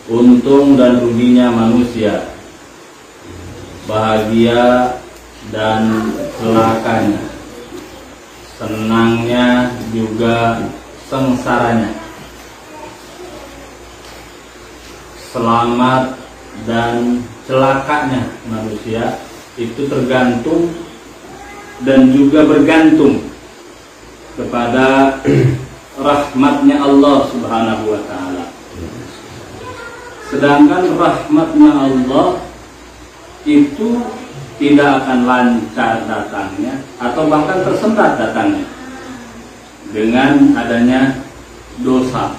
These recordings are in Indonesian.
untung dan ruginya manusia, bahagia dan celakanya, senangnya juga sengsaranya, selamat dan celakanya manusia itu tergantung dan juga bergantung kepada rahmatnya Allah Subhanahu wa ta'ala. Sedangkan rahmatnya Allah itu tidak akan lancar datangnya atau bahkan tersendat datangnya dengan adanya dosa.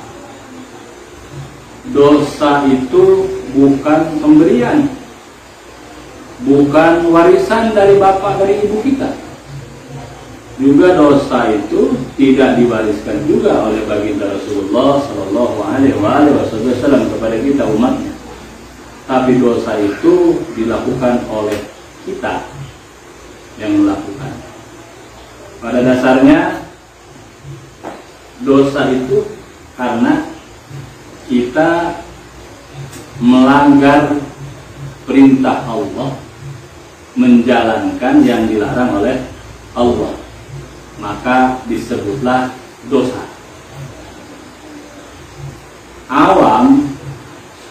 Dosa itu bukan pemberian, bukan warisan dari bapak dari ibu kita. Juga dosa itu tidak diwariskan juga oleh baginda Rasulullah Shallallahu Alaihi Wasallam kepada kita umatnya. Tapi dosa itu dilakukan oleh kita yang melakukan. Pada dasarnya dosa itu karena kita melanggar perintah Allah, menjalankan yang dilarang oleh Allah, maka disebutlah dosa. Awam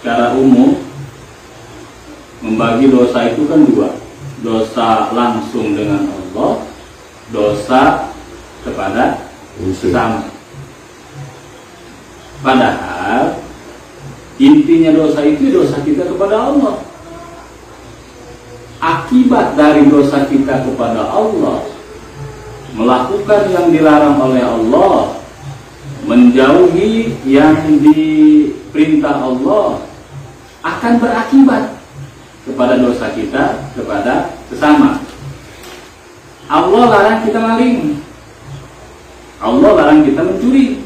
secara umum membagi dosa itu kan dua: dosa langsung dengan Allah, dosa kepada sesama. Padahal intinya dosa itu dosa kita kepada Allah. Akibat dari dosa kita kepada Allah, melakukan yang dilarang oleh Allah, menjauhi yang diperintah Allah, akan berakibat kepada dosa kita kepada sesama. Allah larang kita maling, Allah larang kita mencuri.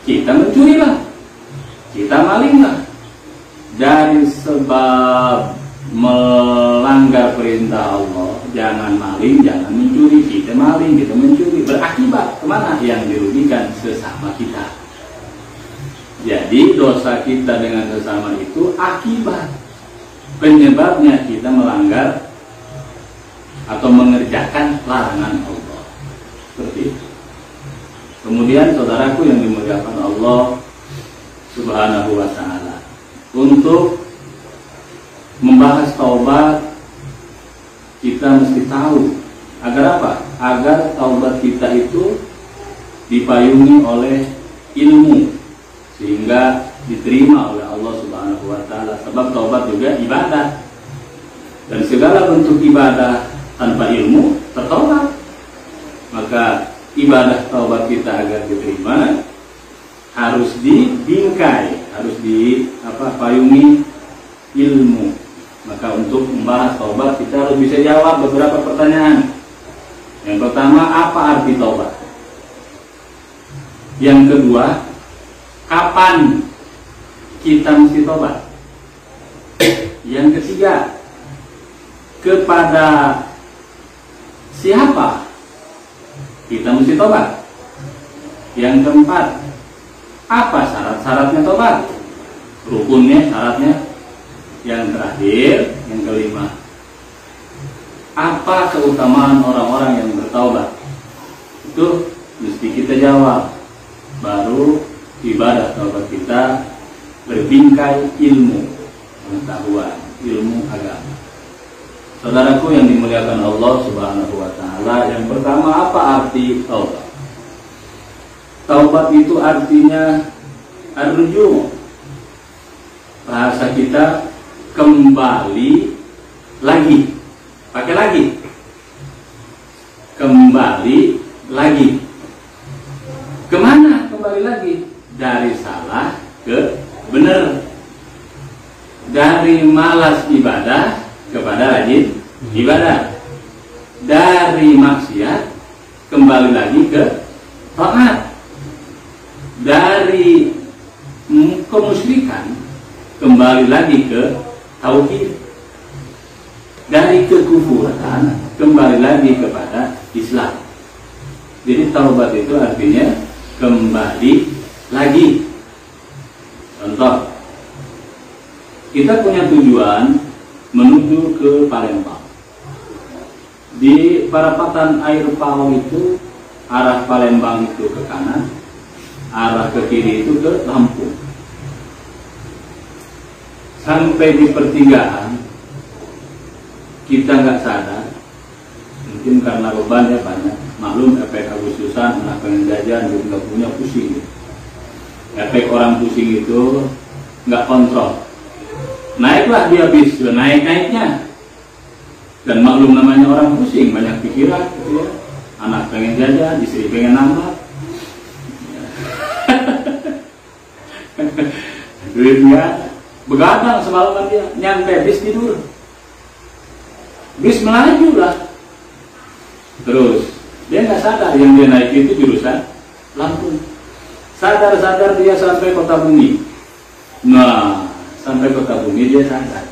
Kita mencurilah, kita malinglah. Dari sebab melanggar perintah Allah, jangan maling, jangan mencuri, kita maling, kita mencuri, berakibat kemana? Yang dirugikan sesama kita. Jadi dosa kita dengan sesama itu akibat, penyebabnya kita melanggar atau mengerjakan larangan Allah. Seperti itu. Kemudian saudaraku yang dimuliakan Allah Subhanahu wa ta'ala, untuk membahas taubat kita mesti tahu agar apa? Agar taubat kita itu dipayungi oleh ilmu sehingga diterima oleh Allah Subhanahu wa ta'ala. Sebab taubat juga ibadah, dan segala bentuk ibadah tanpa ilmu tertolak. Maka ibadah taubat kita agar diterima harus dibingkai, harus payungi ilmu. Maka untuk membahas taubat kita harus bisa jawab beberapa pertanyaan. Yang pertama, apa arti taubat? Yang kedua, kapan kita mesti taubat? Yang ketiga, kepada siapa kita mesti tobat? Yang keempat, apa syarat-syaratnya tobat? Rukunnya, syaratnya. Yang terakhir, yang kelima, apa keutamaan orang-orang yang bertaubat? Itu mesti kita jawab. Baru ibadah taubat kita berbingkai ilmu, pengetahuan, ilmu agama. Saudaraku yang dimuliakan Allah Subhanahu wa ta'ala, yang pertama, apa arti taubat? Taubat itu artinya ar-ruju'. Bahasa kita kembali lagi. Pakai lagi. Kembali lagi. Kemana kembali lagi? Dari salah ke benar. Dari malas ibadah kepada rajin ibadah. Dari maksiat kembali lagi ke taat. Dari kemusyrikan kembali lagi ke tauhid. Dari kekufuran kembali lagi kepada Islam. Jadi taubat itu artinya kembali lagi. Contoh, kita punya tujuan menuju ke Palembang. Di perapatan air Pau itu arah Palembang itu ke kanan, arah ke kiri itu ke Lampung. Sampai di pertigaan kita nggak sadar, mungkin karena bebannya banyak. Maklum efek Agustusan, anak pengen jajan, nggak punya, pusing. Efek orang pusing itu nggak kontrol. Naiklah dia bis, naik-naiknya. Dan maklum namanya orang pusing, banyak pikiran gitu ya. Anak pengen jajan, istri pengen nambah. Duitnya begadang semalaman dia, nyampe bis tidur. Bis melaju lah. Terus dia nggak sadar yang dia naik itu jurusan Lampung. Sadar-sadar dia sampai Kota Bumi. Nah, sampai Kota Bumi dia sadar,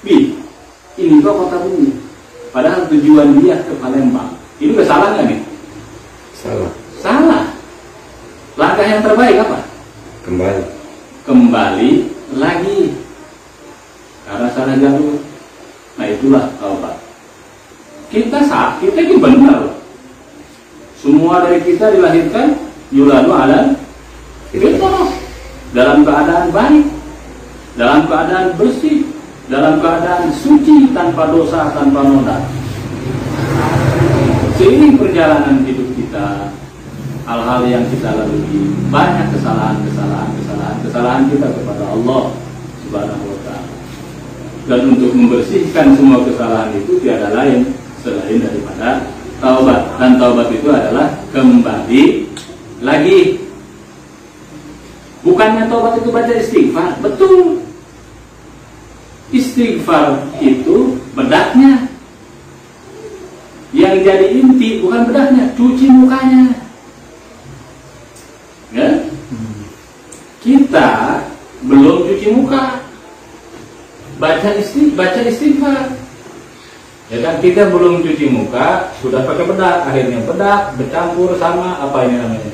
ini kok Kota Bumi, padahal tujuan dia ke Palembang. Ini kesalahan nggak nih? Salah. Langkah yang terbaik apa? Kembali lagi, karena salah jalur. Nah, itulah taubat. Kita ini benar. Semua dari kita dilahirkan yuladu ala fitrah, dalam keadaan baik, dalam keadaan bersih, dalam keadaan suci, tanpa dosa, tanpa noda. Seiring perjalanan hidup kita, hal-hal yang kita lalui, banyak kesalahan kita kepada Allah Subhanahu wa Ta'ala. Dan untuk membersihkan semua kesalahan itu tiada lain selain daripada taubat. Dan taubat itu adalah kembali lagi. Bukannya taubat itu baca istighfar, betul. Istighfar itu bedaknya. Yang jadi inti bukan bedaknya, cuci mukanya. Ya? Kita belum cuci muka, baca istighfar. Ya kan, kita belum cuci muka, sudah pakai bedak, akhirnya bedak bercampur sama apa ini namanya?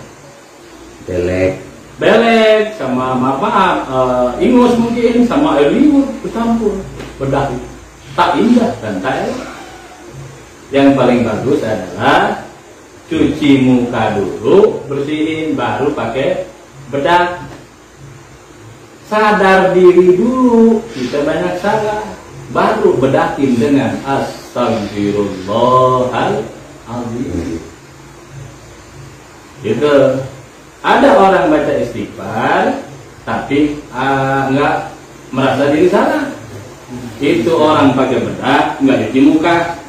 Belek sama maaf, ingus mungkin sama air liur bercampur, bedak itu tak indah dan tak enak. Yang paling bagus adalah cuci muka dulu, bersihin, baru pakai bedak. Sadar diri dulu, kita banyak salah, baru bedakin dengan astagfirullahaladzim. Gitu. Ada orang baca istighfar tapi nggak merasa diri salah. Itu orang pakai bedak, nggak cuci muka.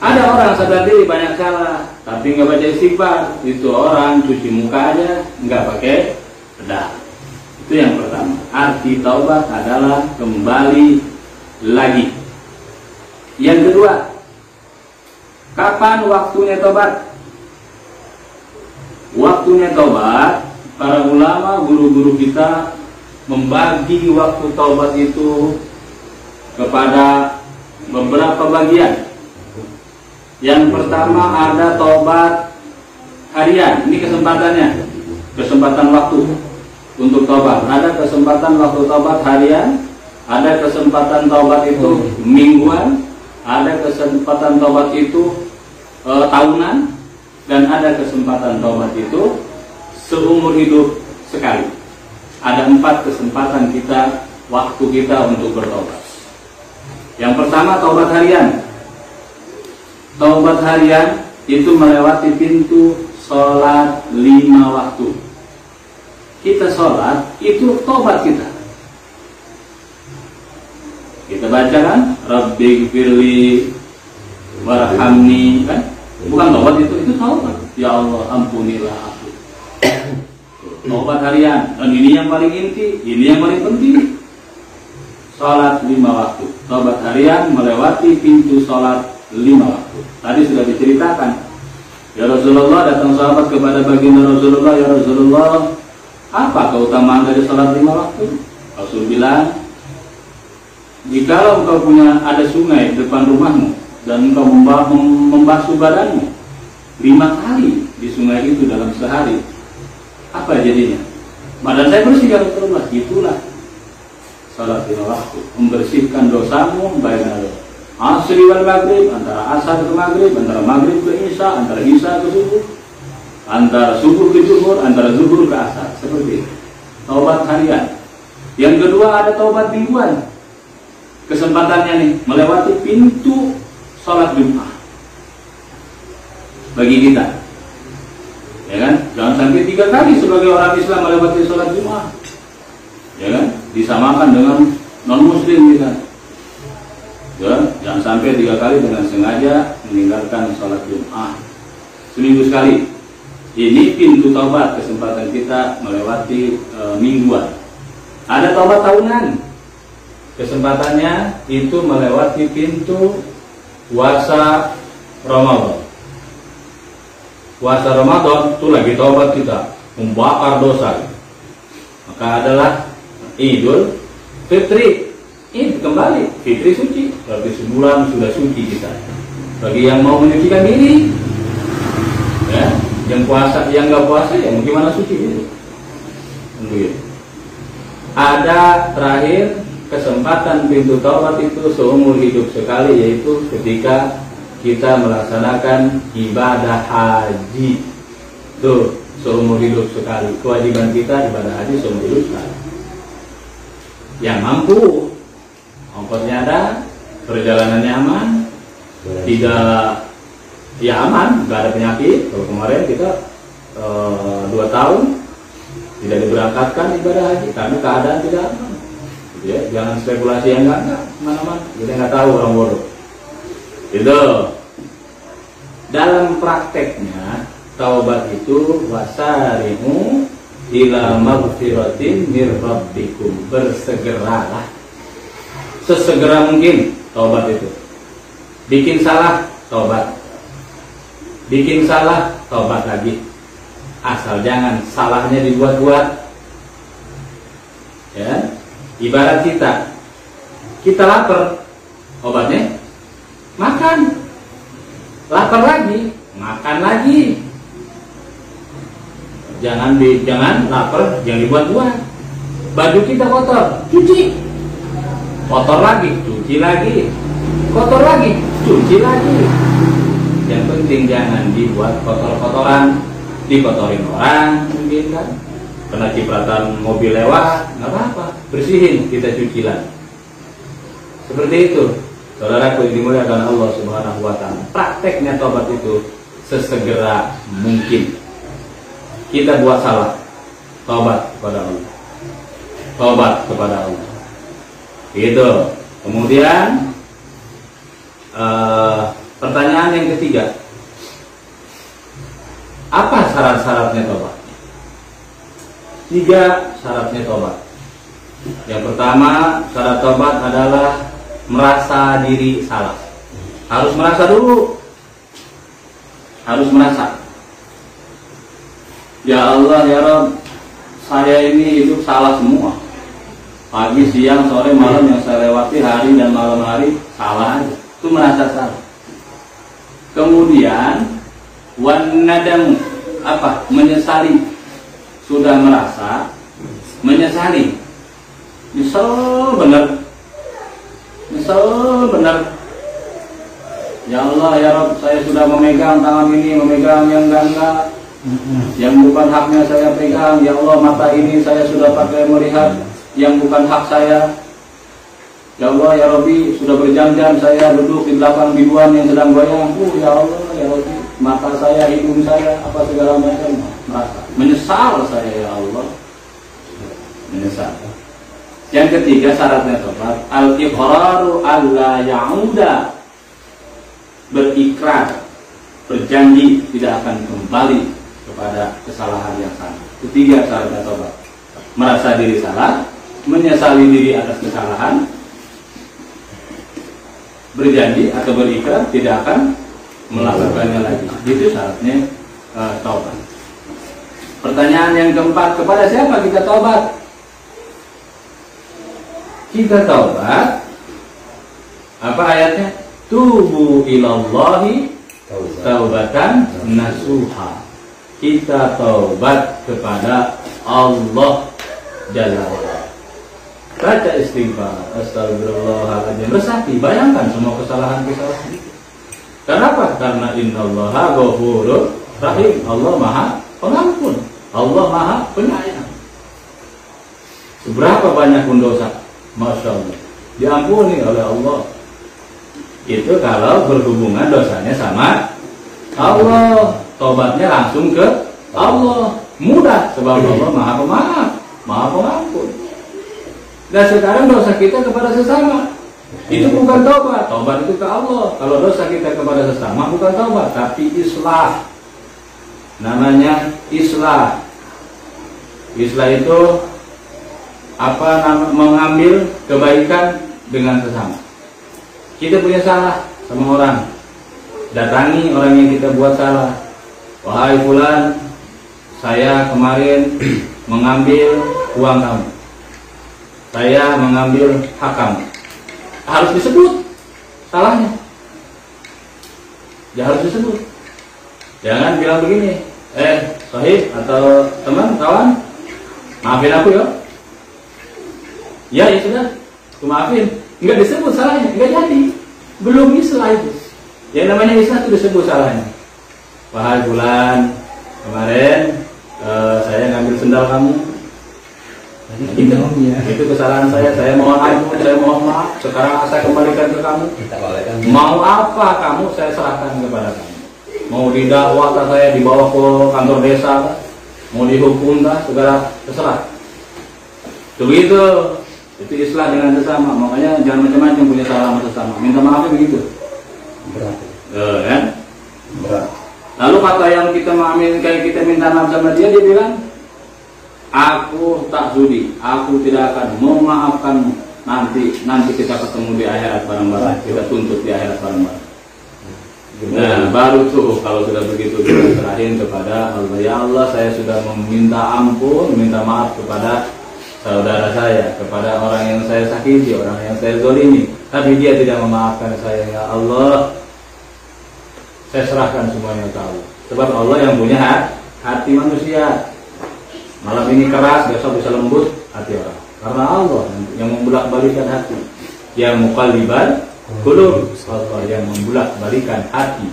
Ada orang sadar diri banyak salah tapi nggak baca istighfar. Itu orang cuci muka aja, nggak pakai bedak. Itu yang pertama. Arti taubat adalah kembali lagi. Yang kedua, kapan waktunya taubat? Waktunya taubat, para ulama, guru-guru kita membagi waktu taubat itu kepada beberapa bagian. Yang pertama ada taubat harian. Ini kesempatannya, kesempatan waktu untuk taubat. Ada kesempatan waktu taubat harian, ada kesempatan taubat itu mingguan, ada kesempatan taubat itu tahunan, dan ada kesempatan taubat itu seumur hidup sekali. Ada 4 kesempatan kita, waktu kita untuk bertobat. Yang pertama taubat harian. Taubat harian itu melewati pintu sholat 5 waktu. Kita sholat, itu taubat kita. Kita baca kan, Rabbi gfirli warhamni, kan? Bukan taubat itu taubat. Ya Allah, ampunilah aku. Taubat harian. Dan ini yang paling inti, ini yang paling penting. Sholat 5 waktu. Taubat harian melewati pintu sholat 5 waktu. Tadi sudah diceritakan. Ya Rasulullah, datang sahabat kepada baginda Rasulullah, ya Rasulullah, apa keutamaan dari sholat 5 waktu? Rasul bilang, jikalau engkau ada sungai di depan rumahmu dan engkau membasuh badanmu 5 kali di sungai itu dalam sehari, apa jadinya? Badan saya bersih ya Rasulullah. Itulah salat lima waktu, membersihkan dosamu bainal asri wal maghrib, antara asar ke maghrib, antara maghrib ke isya, antara isya ke subuh, antara subuh ke zuhur, antara zuhur ke asar. Seperti itu. Taubat harian. Yang kedua ada taubat mingguan. Kesempatannya nih melewati pintu sholat Jumat bagi kita, ya kan? Jangan sampai 3 kali sebagai orang Islam melewati sholat Jumat, ya kan? Disamakan dengan non Muslim kita, ya? Jangan sampai 3 kali dengan sengaja meninggalkan sholat Jumat. Seminggu sekali. Ini pintu taubat, kesempatan kita melewati mingguan. Ada taubat tahunan. Kesempatannya itu melewati pintu puasa Ramadan. Puasa Ramadan itu lagi taubat kita, membakar dosa. Maka adalah Idul Fitri. Ini kembali Fitri suci, berarti sebulan sudah suci kita. Bagi yang mau menyucikan diri, ya, yang puasa, yang nggak puasa, ya gimana suci diri. Begitu. Ada terakhir kesempatan pintu taubat itu seumur hidup sekali, yaitu ketika kita melaksanakan ibadah haji. Tuh, seumur hidup sekali. Kewajiban kita ibadah haji seumur hidup sekali. Yang mampu, ongkosnya ada, perjalanannya aman, tidak, ya aman, nggak ada penyakit. Kalau kemarin kita 2 tahun tidak diberangkatkan ibadah haji karena keadaan tidak aman. Ya, jangan spekulasi yang enggak mana-mana. Kita nggak tahu, orang bodoh. Itu. Dalam prakteknya taubat itu wasari'u ila maghfiratin mir rabbikum. Bersegeralah sesegera mungkin taubat itu. Bikin salah, taubat. Bikin salah, taubat lagi. Asal jangan salahnya dibuat-buat. Ya. Ibarat kita lapar, obatnya makan, lapar lagi, makan lagi. Jangan lapar, jangan dibuat-buat. Baju kita kotor, cuci, kotor lagi, cuci lagi, kotor lagi, cuci lagi. Yang penting jangan dibuat kotor-kotoran, dikotorin orang mungkin kan. Kena cipratan mobil lewat, nggak apa-apa, bersihin, kita cuci lagi. Seperti itu, saudaraku yang dimuliakan Allah Subhanahu wa Ta'ala. Prakteknya taubat itu sesegera mungkin. Kita buat salah, taubat kepada Allah. Taubat kepada Allah. Gitu. Kemudian pertanyaan yang ketiga, apa syarat-syaratnya taubat? 3 syaratnya taubat. Yang pertama, syarat taubat adalah merasa diri salah. Harus merasa dulu. Harus merasa. Ya Allah, ya Rabb, saya ini hidup salah semua. Pagi, siang, sore, malam yang saya lewati, hari dan malam hari salah aja. Itu merasa salah. Kemudian wan nadam, apa? Menyesali. Sudah merasa menyesali, nyesel benar, ya Allah, ya Rabb, saya sudah memegang tangan ini, memegang yang enggak, yang bukan haknya saya pegang. Ya Allah, mata ini saya sudah pakai melihat yang bukan hak saya. Ya Allah, ya Rabbi, sudah berjam-jam saya duduk di belakang biduan yang sedang goyang. Ya Allah, ya Rabbi, mata saya, hidung saya, apa segala macam. Merasa menyesal saya, ya Allah, menyesal. Yang ketiga syaratnya taubat, al-iqraru alla ya'uda, berikrar, berjanji tidak akan kembali kepada kesalahan yang sama. Ketiga syaratnya taubat, merasa diri salah, menyesali diri atas kesalahan, berjanji atau berikrar tidak akan melakukannya lagi. Itu syaratnya taubat. Pertanyaan yang keempat, kepada siapa kita taubat? Kita taubat, apa ayatnya? Tubu ilallahi taubatan nasuha. Kita taubat kepada Allah Jalla wa'ala. baca istighfar, astagfirullahaladzim, resapi, bayangkan semua kesalahan-kesalahan itu. Kenapa? Karena innallaha ghafurur rahim. Allah Maha Pengampun, Allah Maha Penyayang. Seberapa banyak pun dosa, masya Allah, diampuni oleh Allah. Itu kalau berhubungan dosanya sama Allah, tobatnya langsung ke Allah, mudah sebab Allah Maha Pemaaf, Maha Pengampun. Dan sekarang dosa kita kepada sesama itu bukan taubat, taubat itu ke Allah. Kalau dosa kita kepada sesama bukan taubat, tapi islah. Namanya islah. Islah itu mengambil kebaikan dengan sesama. Kita punya salah sama orang, datangi orang yang kita buat salah. Wahai fulan, saya kemarin mengambil uang kamu, saya mengambil hak kamu. Harus disebut salahnya. Ya harus disebut. Jangan bilang begini, sahib atau teman, kawan, maafin aku ya. Ya sudah, aku maafin. Enggak disebut salahnya, enggak jadi. Belum islah itu. Yang namanya islah itu disebut salahnya. Wahai bulan, kemarin saya ngambil sendal kamu. Itu kesalahan saya mohon ampun, saya mohon maaf. Sekarang saya kembalikan ke kamu. Mau apa kamu, saya serahkan kepada kamu. Mau didakwa saya dibawa ke kantor desa, mau dihukum segala terserah. Begitu, itu islah dengan sesama. Makanya jangan macam-macam punya salah sama sesama. Minta maafnya begitu. Berat. Kan? Berat. Lalu kata yang kita maamin, kayak kita minta maaf sama dia bilang, aku tak sudi, aku tidak akan memaafkanmu. Nanti kita ketemu di akhirat bareng-bareng, kita tuntut di akhirat bareng-bareng. Nah, baru tuh kalau sudah begitu kita serahin kepada Allah. Ya Allah, saya sudah meminta ampun, minta maaf kepada saudara saya, kepada orang yang saya sakiti, orang yang saya zalimi, tapi dia tidak memaafkan saya. Ya Allah, saya serahkan semuanya ke Allah. Sebab Allah yang punya hati manusia. Malam ini keras, besok bisa lembut hati orang. Karena Allah yang membulak-balikan hati, yang muqallibal qulub, Allah yang membulak-balikan hati.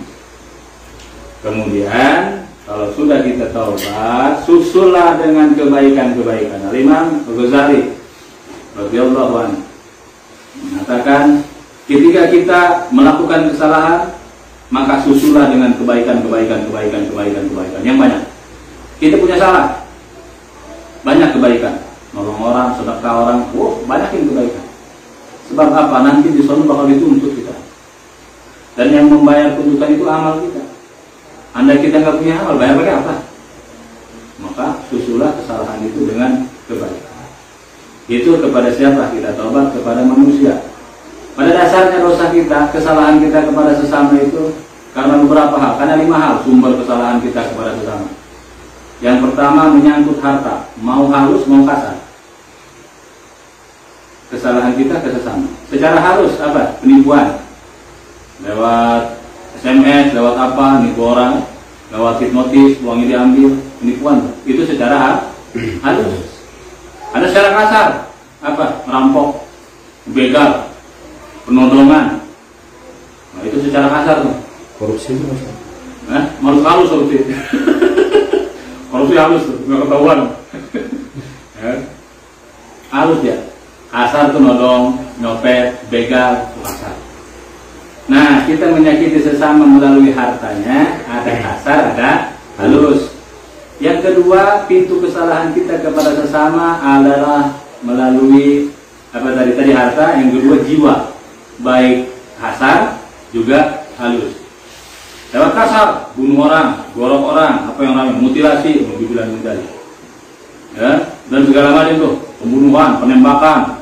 Kemudian kalau sudah kita taubat, susullah dengan kebaikan-kebaikan. Imam Ghazali radhiyallahu anhu mengatakan, ketika kita melakukan kesalahan, maka susullah dengan kebaikan yang banyak. Kita punya salah, banyak kebaikan, nolong orang, sedekah orang, banyakin kebaikan. Sebab apa? Nanti di sana bakal dituntut kita. Dan yang membayar tuntutan itu amal kita. Andai kita nggak punya amal, bayar pakai apa? Maka susulah kesalahan itu dengan kebaikan. Itu kepada siapa? Kita taubat kepada manusia. Pada dasarnya dosa kita, kesalahan kita kepada sesama itu karena beberapa hal, karena 5 hal sumber kesalahan kita kepada sesama. Yang pertama menyangkut harta, mau halus mau kasar. Kesalahan kita ke sesama. Secara halus apa? Penipuan. Lewat SMS, lewat apa? Nipu orang, lewat hipnotis, uangnya diambil, penipuan. Itu secara halus. Ada secara kasar, apa? Merampok, begal, penodongan. Nah, itu secara kasar tuh. Korupsi itu mas? Harus halus korupsi. Korupsi halus tuh, nggak ketahuan. Halus ya. Kasar tuh nodong, nyopet, begal, kasar. Nah, kita menyakiti sesama melalui hartanya, ada kasar, ada halus. Yang kedua, pintu kesalahan kita kepada sesama adalah melalui tadi harta. Yang kedua, jiwa, baik kasar juga halus. Lewat kasar, bunuh orang, gorok orang, apa yang namanya mutilasi, mau dibilang tadi, ya, dan segala macam tuh, pembunuhan, penembakan,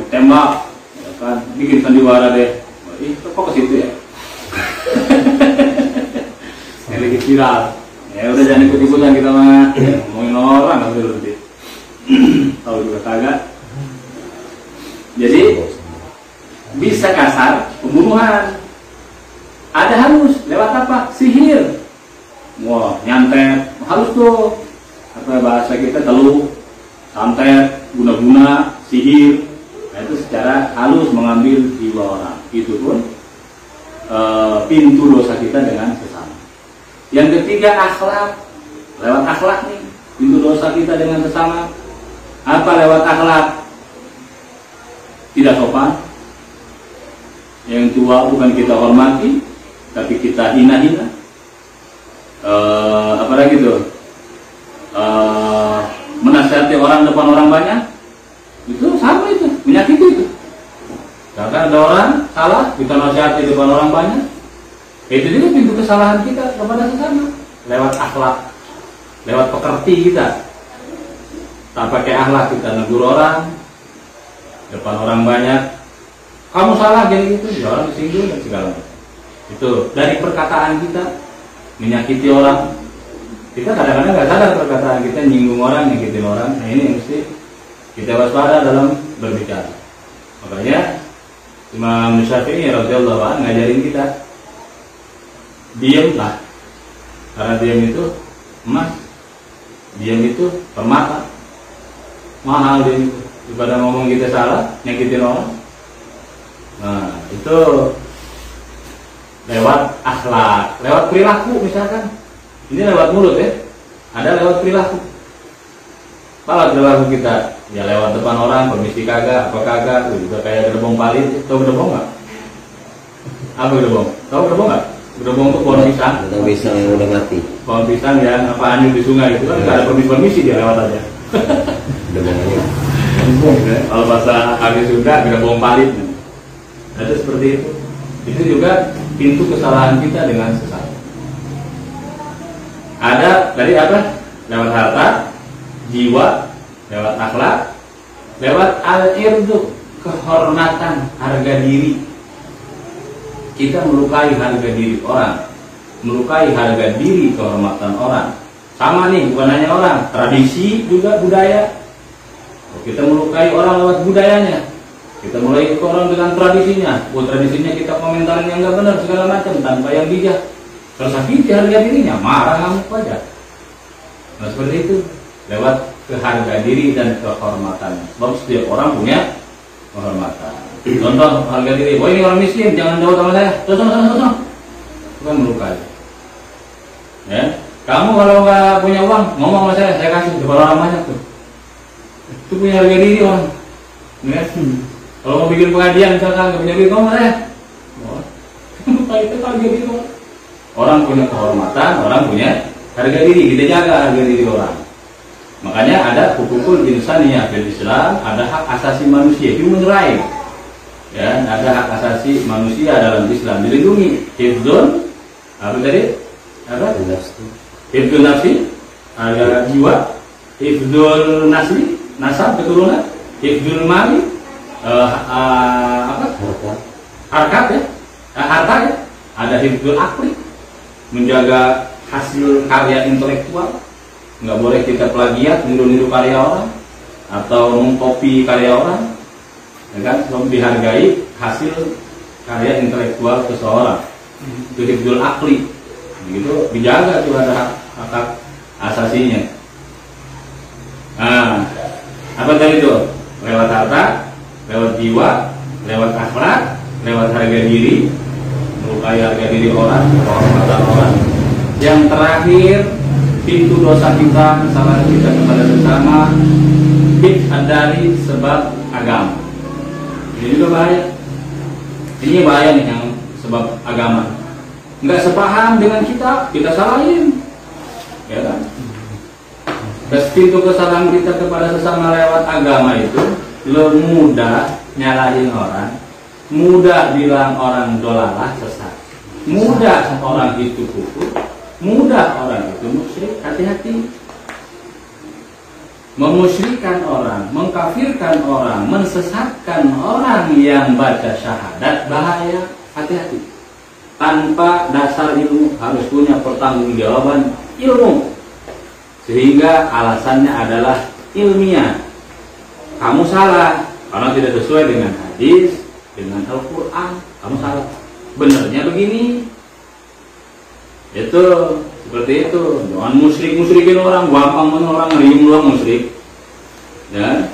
ditembak, ya kan, bikin sandiwara deh. Kok ke situ ya? Yang lagi viral. Ya udah jangan ikut-ikutan kita mah, ngomongin orang nggak boleh lebih. Tahu juga kagak. Jadi bisa kasar, pembunuhan. Ada halus, lewat apa? Sihir. Wah, nyantet, halus tuh. Apa bahasa kita teluh, santet, guna-guna, sihir, itu secara halus mengambil jiwa orang. Itu pun pintu dosa kita dengan sesama. Yang ketiga, akhlak. Lewat akhlak nih pintu dosa kita dengan sesama. Apa lewat akhlak? Tidak sopan. Yang tua bukan kita hormati, tapi kita hina-hina. Apalagi tuh? Menasihati orang depan orang banyak, itu sama, itu menyakiti itu. Karena ada orang salah, kita nasihati depan orang banyak, itu juga pintu kesalahan kita kepada sesama. Lewat akhlak, lewat pekerti kita. Tak pakai akhlak kita negur orang depan orang banyak, kamu salah jadi gitu, ya orang disinggung dan segala macam. Itu dari perkataan kita menyakiti orang. Kita kadang-kadang nggak sadar perkataan kita nyinggung orang, nyakitin orang. Nah, ini yang mesti kita waspada dalam berbicara. Makanya Imam Syafi'i radhiyallahu anhu ngajarin kita diamlah, karena diam itu emas, diam itu permata, mahal diam itu. Daripada ngomong kita salah, nyakitin orang. Nah, itu lewat akhlak, lewat perilaku misalkan. Ini lewat mulut ya, ada lewat perilaku. Apa perilaku kita? Ya lewat depan orang, permisi kagak, apa kagak, juga kayak gerbong palit. Tahu gerbong nggak? Apa gerbong? Tahu gerbong nggak? Gerbong itu pohon pisang. Atau pisang yang udah mati. Pohon pisang yang apa anyut di sungai itu kan nggak ada permisi dia lewat aja. Gerbong aja. Kalau bahasa kami Sunda gerbong palit. Nah, itu seperti itu. Itu juga pintu kesalahan kita dengan sesama. Ada dari apa? Lewat harta, jiwa, lewat akhlak, lewat al-irdu, kehormatan, harga diri. Kita melukai harga diri orang, melukai harga diri, kehormatan orang. Sama nih, bukan hanya orang, tradisi juga budaya. Kita melukai orang lewat budayanya. Kita mulai ke orang dengan tradisinya. Tradisinya kita komentarin yang nggak benar segala macam tanpa yang bijak. Tersakiti harga dirinya, marah ngamuk aja. Nah seperti itu, lewat harga diri dan kehormatan. Sebab setiap orang punya kehormatan. Contoh harga diri, ini orang miskin, jangan jauh sama saya. Terus. Bukan melukai. Ya, kamu kalau nggak punya uang, ngomong sama saya kasih kepada orang banyak tuh. Itu punya harga diri orang. Ya. Kalau mau bikin pengajian misalkan nggak punya duit, ngomong saya. Itu harga diri orang. Orang punya kehormatan, orang punya harga diri. Kita jaga harga diri orang. Makanya ada hukukul insaniyah fil Islam, ada hak asasi manusia, human right. Ya, ada hak asasi manusia dalam Islam dilindungi. Hifdzun, apa tadi? Apa? Hifdzun nafsi, harga jiwa. Hifdzul nasli, nasab keturunan. Hifdzul mali, apa? Harkat ya, harta ya. Ada hifdzul akli, menjaga hasil karya intelektual. Nggak boleh kita plagiat, niru-niru karya orang atau mengkopi karya orang, ya kan? Sebab dihargai hasil karya intelektual seseorang. Itu hifdzul akli, gitu dijaga tuh, ada hak asasinya. Nah, apa tadi itu? Lewat harta, lewat jiwa, lewat akhlak, lewat harga diri, melukai harga diri orang, kehormatan orang. Yang terakhir, pintu dosa kita, kesalahan kita kepada sesama, dari sebab agama. Ini juga bahaya. Ini bahaya nih yang sebab agama. Nggak sepaham dengan kita salahin, ya kan? Pintu kesalahan kita kepada sesama lewat agama itu mudah nyalahin orang, mudah bilang orang dolalah sesat, mudah orang itu kufur, mudah orang itu musyrik. Hati-hati. Memusyrikan orang, mengkafirkan orang, mensesatkan orang yang baca syahadat bahaya. Hati-hati. Tanpa dasar ilmu, harus punya pertanggungjawaban ilmu, sehingga alasannya adalah ilmiah. Kamu salah karena tidak sesuai dengan hadis, dengan Al-Quran. Kamu salah. Benarnya begini. Itu seperti itu. Jangan musyrikin orang, gampang orang ngeriung doang musyrik. Ya.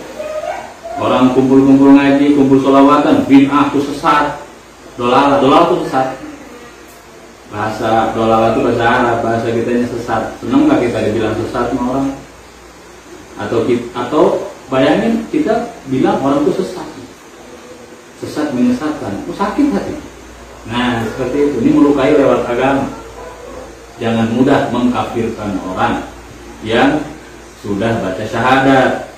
Orang kumpul-kumpul ngaji, kumpul sholawatan, bid'ah itu sesat, dolala itu sesat. Bahasa dolala itu bahasa Arab, bahasa kitanya sesat. Seneng nggak kita dibilang sesat sama orang? Atau bayangin kita bilang orang itu sesat menyesatkan, itu sakit hati. Nah seperti itu, ini melukai lewat agama. Jangan mudah mengkafirkan orang yang sudah baca syahadat.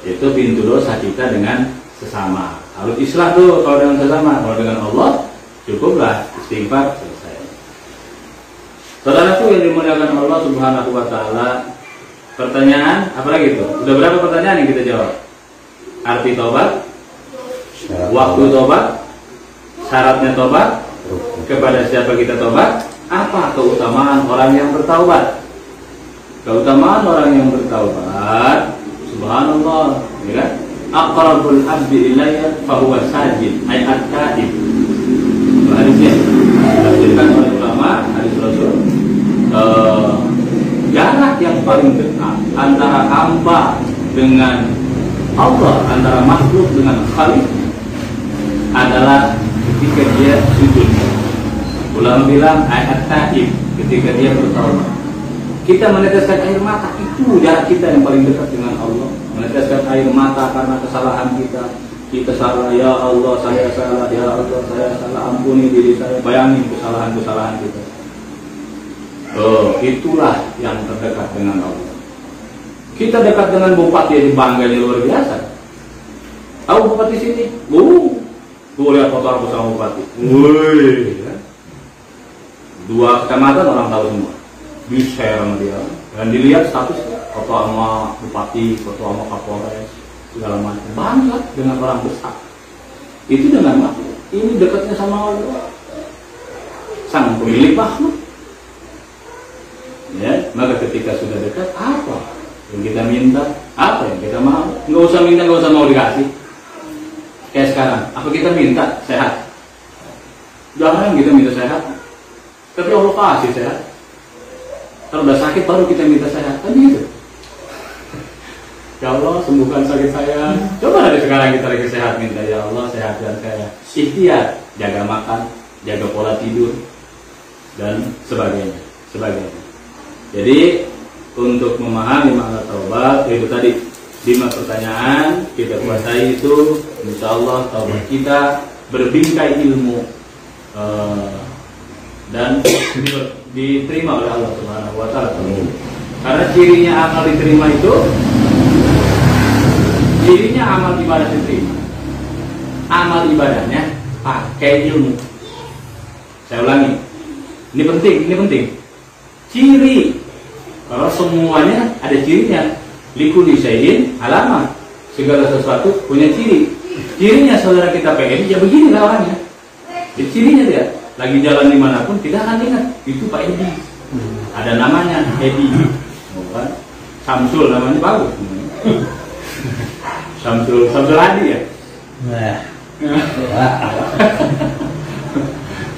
Itu pintu dosa kita dengan sesama. Harus islah tuh kalau dengan sesama. Kalau dengan Allah cukuplah istighfar, selesai. Saudaraku yang dimuliakan Allah Subhanahu wa taala, pertanyaan apa lagi itu? Udah berapa pertanyaan yang kita jawab? Arti tobat, waktu tobat, syaratnya tobat, kepada siapa kita tobat, apa keutamaan orang yang bertaubat? Keutamaan orang yang bertaubat, subhanallah, ya kan? Aqrabul abdi ilayya fahuwa sajid, ayat at-taib. Hadisnya ditafsirkan oleh ulama, hadis Rasul. Jarak yang paling dekat antara hamba dengan Allah, antara makhluk dengan Khalik adalah ketika dia sujud. Ulama bilang ayat at-taib, ketika dia bertaubat. Kita meneteskan air mata, itu jarak kita yang paling dekat dengan Allah. Meneteskan air mata karena kesalahan kita. Kita salah, ya Allah saya salah, ya Allah saya salah, ampuni diri saya. Bayangin kesalahan-kesalahan kita. Itulah yang terdekat dengan Allah. Kita dekat dengan bupati yang bangganya luar biasa. Tahu bupati sini? Tuh lihat foto aku sama bupati. Wih, ya. 2 kecamatan orang tahu semua. Di-share sama dia dan dilihat status foto sama bupati, foto sama kapolres, segala macam. Bangga dengan orang besar. Itu dengan makhluk. Ini dekatnya sama Allah, sang pemilik makhluk. Ya, maka ketika sudah dekat, apa yang kita minta, apa yang kita mau? Nggak usah minta, nggak usah mau dikasih. Kayak sekarang, apa kita minta sehat? Jangan kita minta sehat, tapi Allah kasih sehat. Kalau udah sakit baru kita minta sehat, kan gitu. Ya Allah sembuhkan sakit saya. Coba dari sekarang kita lagi sehat, minta ya Allah sehatkan saya. Ikhtiar, jaga makan, jaga pola tidur dan sebagainya. Jadi untuk memahami makna taubat itu tadi 5 pertanyaan kita kuasai itu, insya Allah taubat kita berbingkai ilmu dan diterima oleh Allah Subhanahu wa taala. Karena cirinya amal diterima itu, cirinya amal ibadah diterima. Amal ibadahnya pakai ilmu. Saya ulangi. Ini penting. Ciri. Kalau semuanya ada cirinya. Likulli syai'in alamat. Segala sesuatu punya ciri. Cirinya saudara kita pengen ya beginilah orangnya. Cirinya dia. Lagi jalan dimanapun kita akan ingat itu Pak Edi. Ada namanya Edi, bukan? Samsul namanya bagus. Samsul Hadi ya.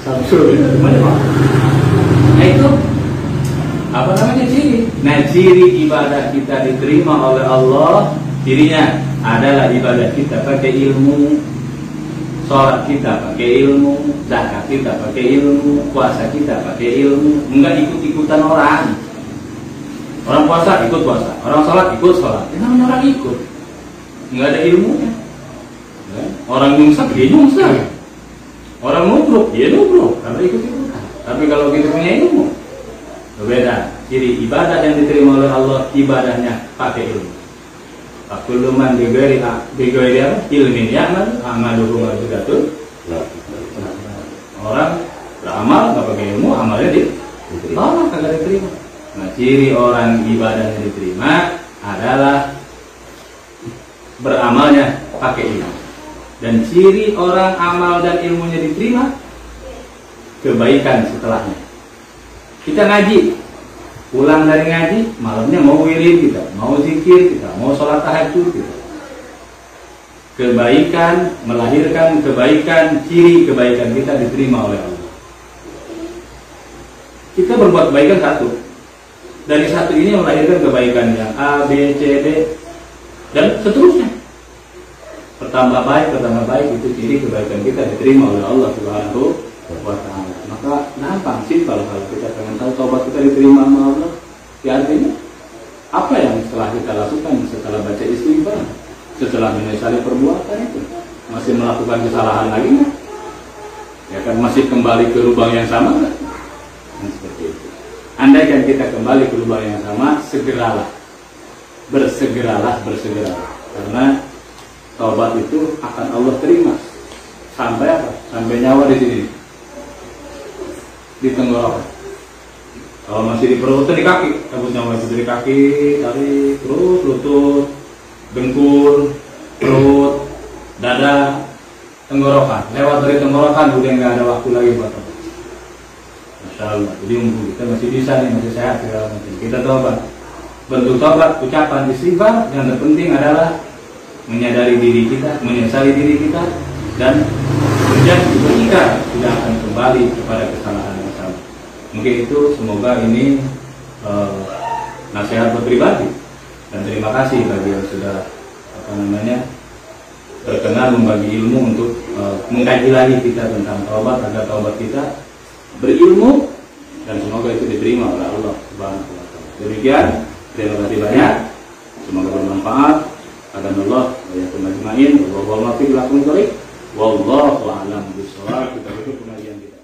Samsul namanya Pak. Nah itu apa namanya ciri? Nah ciri ibadah kita diterima oleh Allah, cirinya adalah ibadah kita pakai ilmu. Sholat kita pakai ilmu, zakat kita pakai ilmu, puasa kita pakai ilmu, enggak ikut-ikutan orang. Orang puasa ikut puasa, orang sholat ikut sholat. Namanya orang ikut, enggak ada ilmunya. Orang nyungsat dia nyungsat, orang nubruk dia nubruk karena ikut-ikutan. Tapi kalau kita punya ilmu, berbeda. Ciri ibadah yang diterima oleh Allah ibadahnya pakai ilmu. Kulluman bighairi ilmin ya'mal amaluhu marjudatun. Orang beramal nggak pakai ilmu, amalnya ditolak, kagak diterima. Nah, ciri orang ibadahnya diterima adalah beramalnya pakai ilmu. Dan ciri orang amal dan ilmunya diterima, kebaikan setelahnya. Kita ngaji, pulang dari ngaji, malamnya mau wirid kita, mau zikir kita, mau sholat tahajud kita. Kebaikan melahirkan kebaikan, ciri kebaikan kita diterima oleh Allah. Kita berbuat kebaikan satu, dari satu ini melahirkan kebaikan yang A, B, C, D dan seterusnya. bertambah baik itu ciri kebaikan kita diterima oleh Allah Subhanahu wa Ta'ala. Maka gampang sih kalau kita pengen tahu taubat kita diterima sama Allah. Ya artinya apa yang setelah kita lakukan setelah baca istighfar, setelah menyesali perbuatan itu, masih melakukan kesalahan lagi nggak? Ya kan masih kembali ke lubang yang sama nggak? Nah, seperti itu. Andaikan kita kembali ke lubang yang sama, bersegeralah, karena taubat itu akan Allah terima sampai apa? Sampai nyawa di sini, di tenggorokan. Kalau masih di perut, di kaki, cabut nyawa itu dari kaki, tarik terus lutut, dengkul, perut, dada, tenggorokan. Lewat dari tenggorokan udah nggak ada waktu lagi buat taubat. Masya Allah. Jadi kita masih bisa nih, masih sehat segala macam. Kita taubat. Bentuk taubat, ucapan istighfar. Yang terpenting adalah menyadari diri kita, menyesali diri kita, dan berjanji berikrar tidak akan kembali kepada kesalahan yang sama. Mungkin itu, semoga ini nasihat buat pribadi. Dan terima kasih bagi yang sudah berkenan membagi ilmu untuk mengkaji lagi kita tentang taubat agar taubat kita berilmu dan semoga itu diterima oleh Allah Subhanahu wa Ta'ala. Demikian, terima kasih banyak. Semoga bermanfaat. Alhamdulillah wa yakum ajmain. Wallahu a'lam bishawab. Kita tutup pengajian kita.